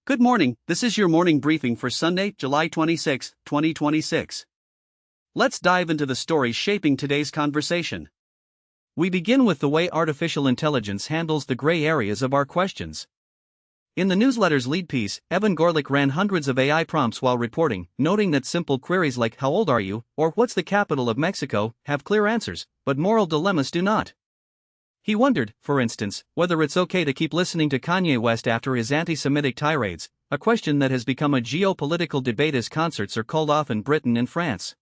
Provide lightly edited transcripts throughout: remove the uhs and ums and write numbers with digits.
Good morning, this is your morning briefing for Sunday, July 26, 2026. Let's dive into the stories shaping today's conversation. We begin with the way artificial intelligence handles the gray areas of our questions. In the newsletter's lead piece, Evan Gorlick ran hundreds of AI prompts while reporting, noting that simple queries like "How old are you?" or "What's the capital of Mexico?" have clear answers, but moral dilemmas do not. He wondered, for instance, whether it's okay to keep listening to Kanye West after his anti-Semitic tirades, a question that has become a geopolitical debate as concerts are called off in Britain and France.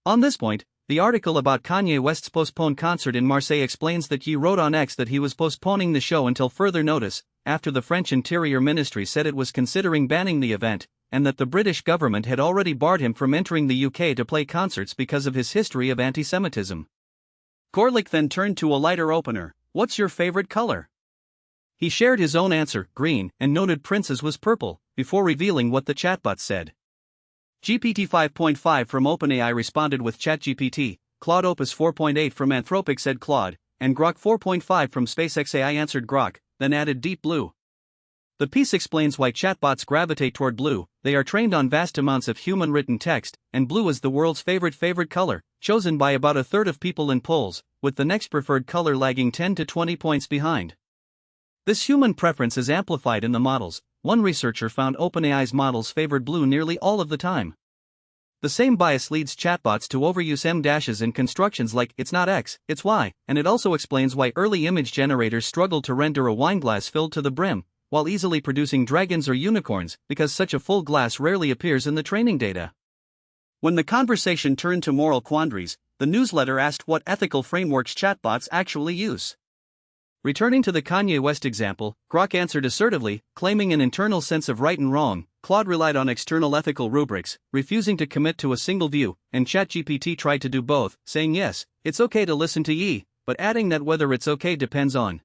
On this point, the article about Kanye West's postponed concert in Marseille explains that he wrote on X that he was postponing the show until further notice, after the French Interior Ministry said it was considering banning the event, and that the British government had already barred him from entering the UK to play concerts because of his history of anti-Semitism. Gorlick then turned to a lighter opener: "What's your favorite color?" He shared his own answer, green, and noted Prince's was purple, before revealing what the chatbot said. GPT 5.5 from OpenAI responded with ChatGPT, Claude Opus 4.8 from Anthropic said Claude, and Grok 4.5 from SpaceX AI answered Grok, then added Deep Blue. The piece explains why chatbots gravitate toward blue. They are trained on vast amounts of human-written text, and blue is the world's favorite color, chosen by about a third of people in polls, with the next preferred color lagging 10 to 20 points behind. This human preference is amplified in the models. One researcher found OpenAI's models favored blue nearly all of the time. The same bias leads chatbots to overuse M-dashes in constructions like "it's not X, it's Y," and it also explains why early image generators struggled to render a wine glass filled to the brim, while easily producing dragons or unicorns, because such a full glass rarely appears in the training data. When the conversation turned to moral quandaries, the newsletter asked what ethical frameworks chatbots actually use. Returning to the Kanye West example, Grok answered assertively, claiming an internal sense of right and wrong. Claude relied on external ethical rubrics, refusing to commit to a single view, and ChatGPT tried to do both, saying yes, it's okay to listen to ye, but adding that whether it's okay depends on.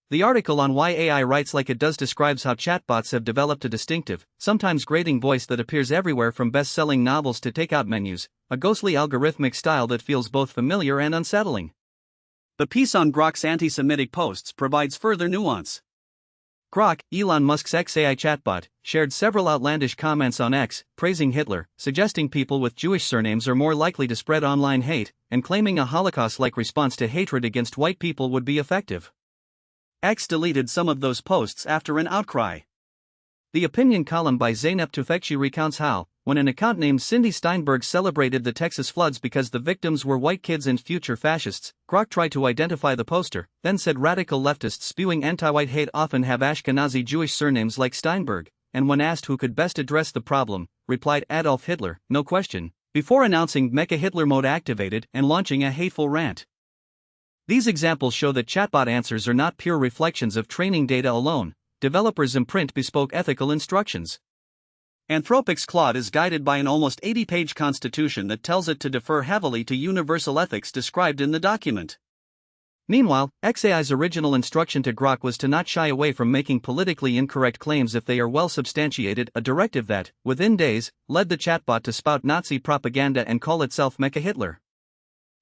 The article on why AI writes like it does describes how chatbots have developed a distinctive, sometimes grating voice that appears everywhere from best-selling novels to takeout menus, a ghostly algorithmic style that feels both familiar and unsettling. The piece on Grok's anti-Semitic posts provides further nuance. Grok, Elon Musk's ex-AI chatbot, shared several outlandish comments on X, praising Hitler, suggesting people with Jewish surnames are more likely to spread online hate, and claiming a Holocaust-like response to hatred against white people would be effective. X deleted some of those posts after an outcry. The opinion column by Zeynep Tufekci recounts how, when an account named Cindy Steinberg celebrated the Texas floods because the victims were white kids and future fascists, Grok tried to identify the poster, then said radical leftists spewing anti-white hate often have Ashkenazi Jewish surnames like Steinberg, and when asked who could best address the problem, replied Adolf Hitler, no question, before announcing Mecha Hitler mode activated and launching a hateful rant. These examples show that chatbot answers are not pure reflections of training data alone. Developers imprint bespoke ethical instructions. Anthropic's Claude is guided by an almost 80-page constitution that tells it to defer heavily to universal ethics described in the document. Meanwhile, XAI's original instruction to Grok was to not shy away from making politically incorrect claims if they are well substantiated, a directive that, within days, led the chatbot to spout Nazi propaganda and call itself Mecha Hitler.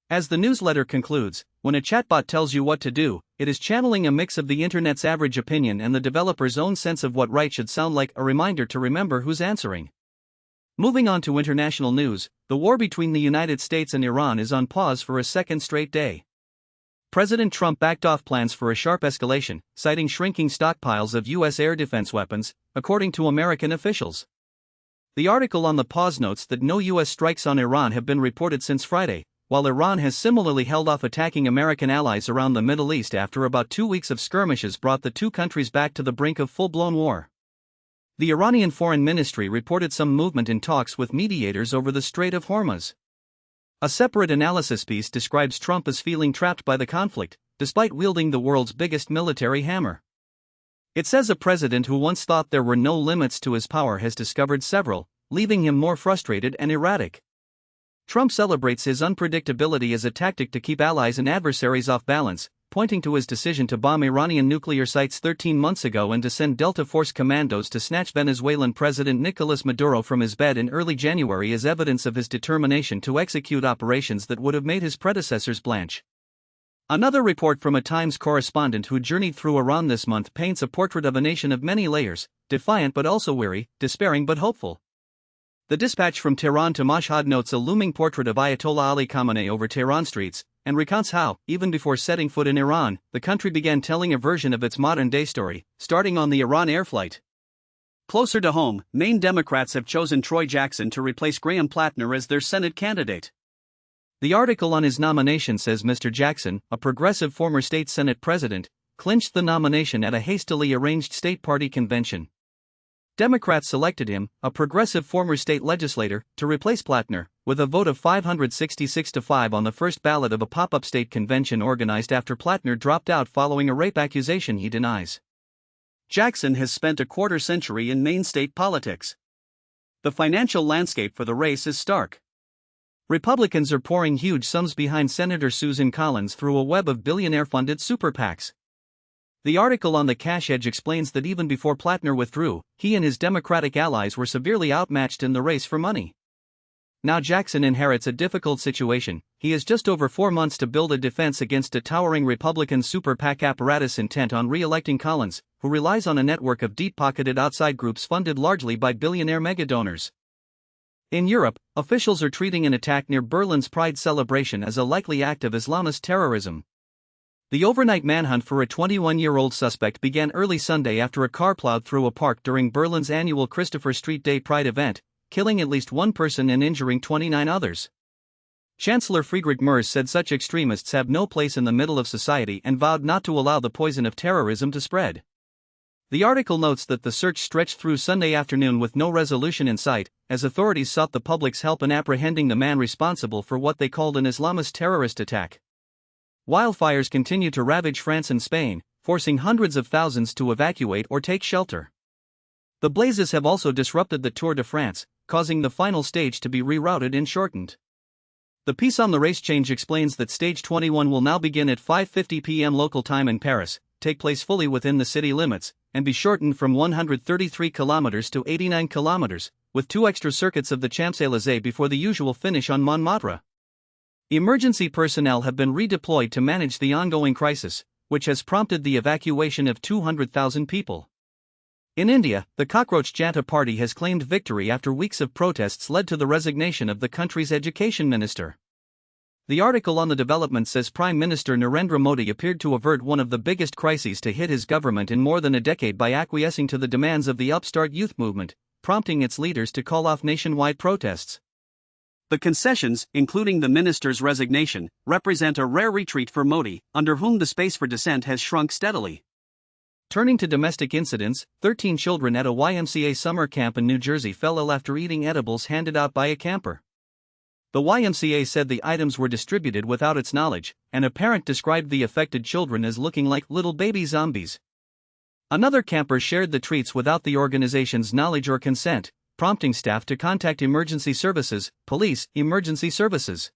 As the newsletter concludes, when a chatbot tells you what to do, it is channeling a mix of the internet's average opinion and the developer's own sense of what right should sound like, a reminder to remember who's answering. Moving on to international news, the war between the United States and Iran is on pause for a second straight day. President Trump backed off plans for a sharp escalation, citing shrinking stockpiles of U.S. air defense weapons, according to American officials. The article on the pause notes that no U.S. strikes on Iran have been reported since Friday, while Iran has similarly held off attacking American allies around the Middle East after about 2 weeks of skirmishes brought the two countries back to the brink of full-blown war. The Iranian Foreign Ministry reported some movement in talks with mediators over the Strait of Hormuz. A separate analysis piece describes Trump as feeling trapped by the conflict, despite wielding the world's biggest military hammer. It says a president who once thought there were no limits to his power has discovered several, leaving him more frustrated and erratic. Trump celebrates his unpredictability as a tactic to keep allies and adversaries off balance, pointing to his decision to bomb Iranian nuclear sites 13 months ago and to send Delta Force commandos to snatch Venezuelan President Nicolas Maduro from his bed in early January as evidence of his determination to execute operations that would have made his predecessors blanch. Another report from a Times correspondent who journeyed through Iran this month paints a portrait of a nation of many layers, defiant but also weary, despairing but hopeful. The dispatch from Tehran to Mashhad notes a looming portrait of Ayatollah Ali Khamenei over Tehran streets, and recounts how, even before setting foot in Iran, the country began telling a version of its modern-day story, starting on the Iran Air flight. Closer to home, Maine Democrats have chosen Troy Jackson to replace Graham Plattner as their Senate candidate. The article on his nomination says Mr. Jackson, a progressive former state Senate president, clinched the nomination at a hastily arranged state party convention. Democrats selected him, a progressive former state legislator, to replace Plattner, with a vote of 566 to 5 on the first ballot of a pop-up state convention organized after Plattner dropped out following a rape accusation he denies. Jackson has spent a quarter-century in Maine state politics. The financial landscape for the race is stark. Republicans are pouring huge sums behind Senator Susan Collins through a web of billionaire-funded super PACs. The article on the Cash Edge explains that even before Plattner withdrew, he and his Democratic allies were severely outmatched in the race for money. Now Jackson inherits a difficult situation. He has just over 4 months to build a defense against a towering Republican super PAC apparatus intent on re-electing Collins, who relies on a network of deep-pocketed outside groups funded largely by billionaire megadonors. In Europe, officials are treating an attack near Berlin's Pride celebration as a likely act of Islamist terrorism. The overnight manhunt for a 21-year-old suspect began early Sunday after a car plowed through a park during Berlin's annual Christopher Street Day Pride event, killing at least one person and injuring 29 others. Chancellor Friedrich Merz said such extremists have no place in the middle of society and vowed not to allow the poison of terrorism to spread. The article notes that the search stretched through Sunday afternoon with no resolution in sight, as authorities sought the public's help in apprehending the man responsible for what they called an Islamist terrorist attack. Wildfires continue to ravage France and Spain, forcing hundreds of thousands to evacuate or take shelter. The blazes have also disrupted the Tour de France, causing the final stage to be rerouted and shortened. The piece on the race change explains that Stage 21 will now begin at 5:50 p.m. local time in Paris, take place fully within the city limits, and be shortened from 133 kilometers to 89 kilometers, with 2 extra circuits of the Champs-Élysées before the usual finish on Montmartre. Emergency personnel have been redeployed to manage the ongoing crisis, which has prompted the evacuation of 200,000 people. In India, the Cockroach Janta Party has claimed victory after weeks of protests led to the resignation of the country's education minister. The article on the development says Prime Minister Narendra Modi appeared to avert one of the biggest crises to hit his government in more than a decade by acquiescing to the demands of the upstart youth movement, prompting its leaders to call off nationwide protests. The concessions, including the minister's resignation, represent a rare retreat for Modi, under whom the space for dissent has shrunk steadily. Turning to domestic incidents, 13 children at a YMCA summer camp in New Jersey fell ill after eating edibles handed out by a camper. The YMCA said the items were distributed without its knowledge, and a parent described the affected children as looking like little baby zombies. Another camper shared the treats without the organization's knowledge or consent, prompting staff to contact emergency services, police, emergency services.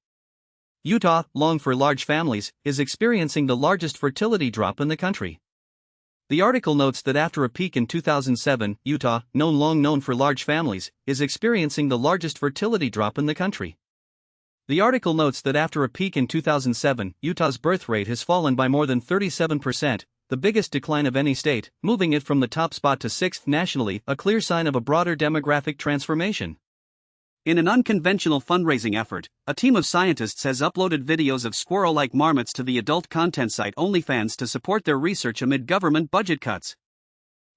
Utah, long for large families, is experiencing the largest fertility drop in the country. The article notes that after a peak in 2007, Utah, long known for large families, is experiencing the largest fertility drop in the country. The article notes that after a peak in 2007, Utah's birth rate has fallen by more than 37%, the biggest decline of any state, moving it from the top spot to 6th nationally, a clear sign of a broader demographic transformation. In an unconventional fundraising effort, a team of scientists has uploaded videos of squirrel-like marmots to the adult content site OnlyFans to support their research amid government budget cuts.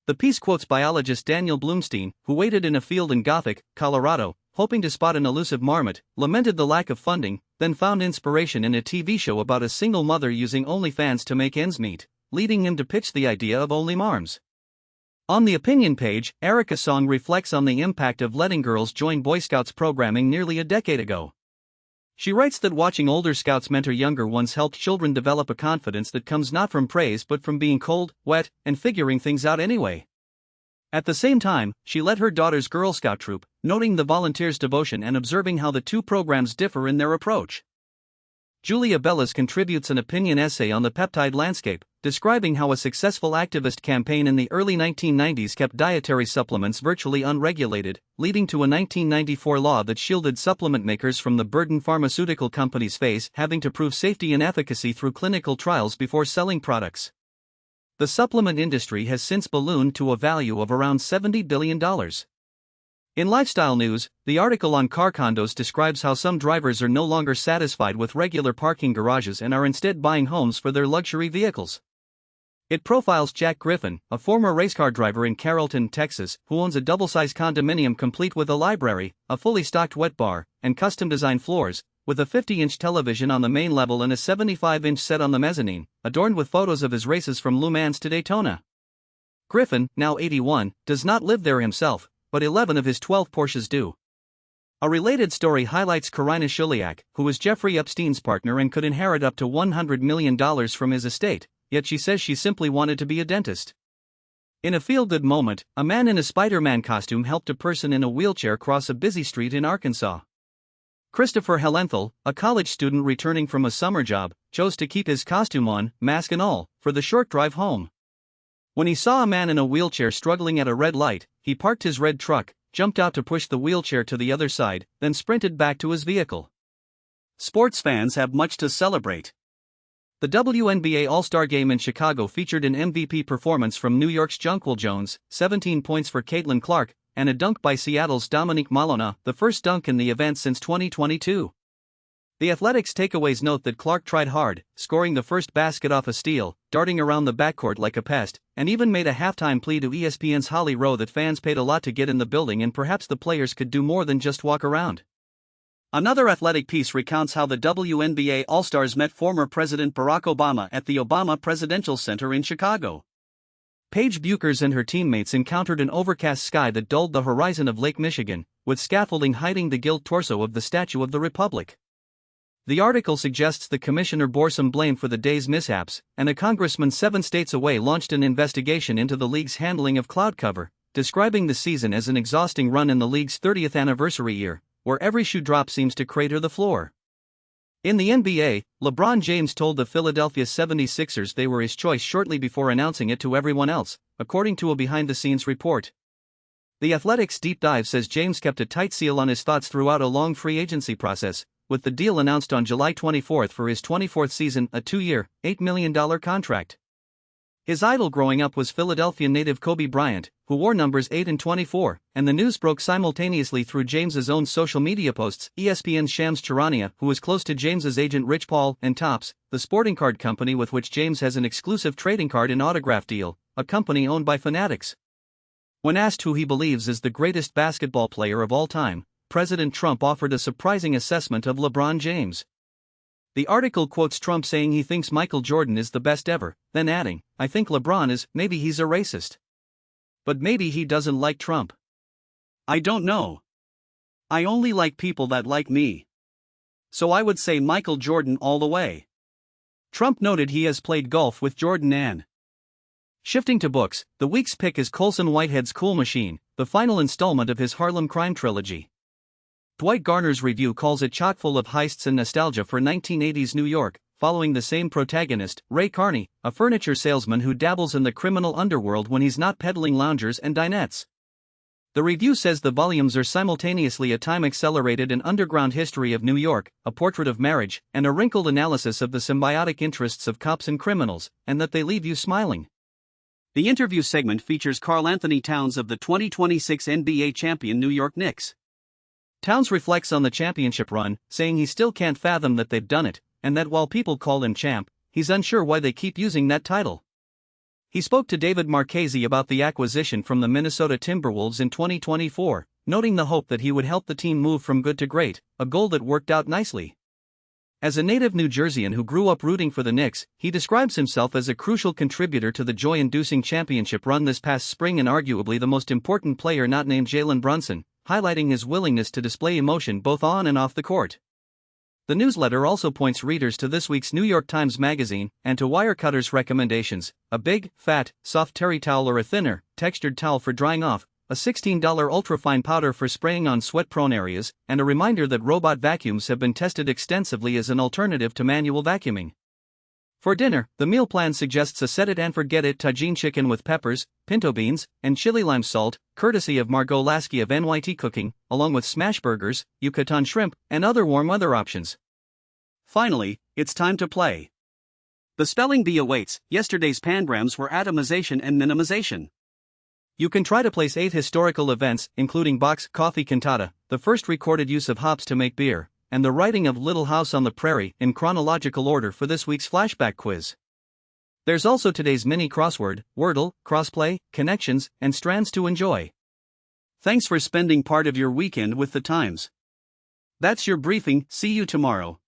The piece quotes biologist Daniel Bloomstein, who waited in a field in Gothic, Colorado, hoping to spot an elusive marmot, lamented the lack of funding, then found inspiration in a TV show about a single mother using OnlyFans to make ends meet, leading him to pitch the idea of Only Marms. On the opinion page, Erica Song reflects on the impact of letting girls join Boy Scouts programming nearly a decade ago. She writes that watching older scouts mentor younger ones helped children develop a confidence that comes not from praise but from being cold, wet, and figuring things out anyway. At the same time, she led her daughter's Girl Scout troop, noting the volunteers' devotion and observing how the two programs differ in their approach. Julia Bellas contributes an opinion essay on the peptide landscape, describing how a successful activist campaign in the early 1990s kept dietary supplements virtually unregulated, leading to a 1994 law that shielded supplement makers from the burden pharmaceutical companies face having to prove safety and efficacy through clinical trials before selling products. The supplement industry has since ballooned to a value of around $70 billion. In lifestyle news, the article on car condos describes how some drivers are no longer satisfied with regular parking garages and are instead buying homes for their luxury vehicles. It profiles Jack Griffin, a former racecar driver in Carrollton, Texas, who owns a double-size condominium complete with a library, a fully stocked wet bar, and custom-designed floors, with a 50-inch television on the main level and a 75-inch set on the mezzanine, adorned with photos of his races from Le Mans to Daytona. Griffin, now 81, does not live there himself, but 11 of his 12 Porsches do. A related story highlights Karina Shuliak, who is Jeffrey Epstein's partner and could inherit up to $100 million from his estate, yet she says she simply wanted to be a dentist. In a feel-good moment, a man in a Spider-Man costume helped a person in a wheelchair cross a busy street in Arkansas. Christopher Hellenthal, a college student returning from a summer job, chose to keep his costume on, mask and all, for the short drive home. When he saw a man in a wheelchair struggling at a red light, he parked his red truck, jumped out to push the wheelchair to the other side, then sprinted back to his vehicle. Sports fans have much to celebrate. The WNBA All-Star Game in Chicago featured an MVP performance from New York's Jonquil Jones, 17 points for Caitlin Clark, and a dunk by Seattle's Dominique Malona, the first dunk in the event since 2022. The Athletics takeaways note that Clark tried hard, scoring the first basket off a steal, darting around the backcourt like a pest, and even made a halftime plea to ESPN's Holly Rowe that fans paid a lot to get in the building and perhaps the players could do more than just walk around. Another Athletic piece recounts how the WNBA All-Stars met former President Barack Obama at the Obama Presidential Center in Chicago. Paige Buchers and her teammates encountered an overcast sky that dulled the horizon of Lake Michigan, with scaffolding hiding the gilt torso of the Statue of the Republic. The article suggests the commissioner bore some blame for the day's mishaps, and a congressman 7 states away launched an investigation into the league's handling of cloud cover, describing the season as an exhausting run in the league's 30th anniversary year, where every shoe drop seems to crater the floor. In the NBA, LeBron James told the Philadelphia 76ers they were his choice shortly before announcing it to everyone else, according to a behind-the-scenes report. The Athletic's deep dive says James kept a tight seal on his thoughts throughout a long free agency process, with the deal announced on July 24 for his 24th season, a 2-year, $8 million contract. His idol growing up was Philadelphia native Kobe Bryant, who wore numbers 8 and 24, and the news broke simultaneously through James's own social media posts. ESPN's Shams Charania, who is close to James's agent Rich Paul, and Topps, the sporting card company with which James has an exclusive trading card and autograph deal, a company owned by Fanatics. When asked who he believes is the greatest basketball player of all time, President Trump offered a surprising assessment of LeBron James. The article quotes Trump saying he thinks Michael Jordan is the best ever, then adding, "I think LeBron is, maybe he's a racist. But maybe he doesn't like Trump. I don't know. I only like people that like me. So I would say Michael Jordan all the way." Trump noted he has played golf with Jordan and. Shifting to books, the week's pick is Colson Whitehead's Cool Machine, the final installment of his Harlem crime trilogy. Dwight Garner's review calls it chock full of heists and nostalgia for 1980s New York, following the same protagonist, Ray Carney, a furniture salesman who dabbles in the criminal underworld when he's not peddling loungers and dinettes. The review says the volumes are simultaneously a time-accelerated and underground history of New York, a portrait of marriage, and a wrinkled analysis of the symbiotic interests of cops and criminals, and that they leave you smiling. The interview segment features Karl Anthony Towns of the 2026 NBA champion New York Knicks. Towns reflects on the championship run, saying he still can't fathom that they've done it, and that while people call him champ, he's unsure why they keep using that title. He spoke to David Marchese about the acquisition from the Minnesota Timberwolves in 2024, noting the hope that he would help the team move from good to great, a goal that worked out nicely. As a native New Jerseyan who grew up rooting for the Knicks, he describes himself as a crucial contributor to the joy-inducing championship run this past spring and arguably the most important player not named Jalen Brunson, highlighting his willingness to display emotion both on and off the court. The newsletter also points readers to this week's New York Times Magazine and to Wirecutter's recommendations: a big, fat, soft terry towel or a thinner, textured towel for drying off, a $16 ultrafine powder for spraying on sweat-prone areas, and a reminder that robot vacuums have been tested extensively as an alternative to manual vacuuming. For dinner, the meal plan suggests a set it and forget it tagine chicken with peppers, pinto beans, and chili lime salt, courtesy of Margot Lasky of NYT Cooking, along with smash burgers, Yucatan shrimp, and other warm weather options. Finally, it's time to play. The spelling bee awaits. Yesterday's pangrams were atomization and minimization. You can try to place 8 historical events, including Bach's Coffee Cantata, the first recorded use of hops to make beer, and the writing of Little House on the Prairie in chronological order for this week's flashback quiz. There's also today's mini crossword, Wordle, crossplay, connections, and strands to enjoy. Thanks for spending part of your weekend with the Times. That's your briefing. See you tomorrow.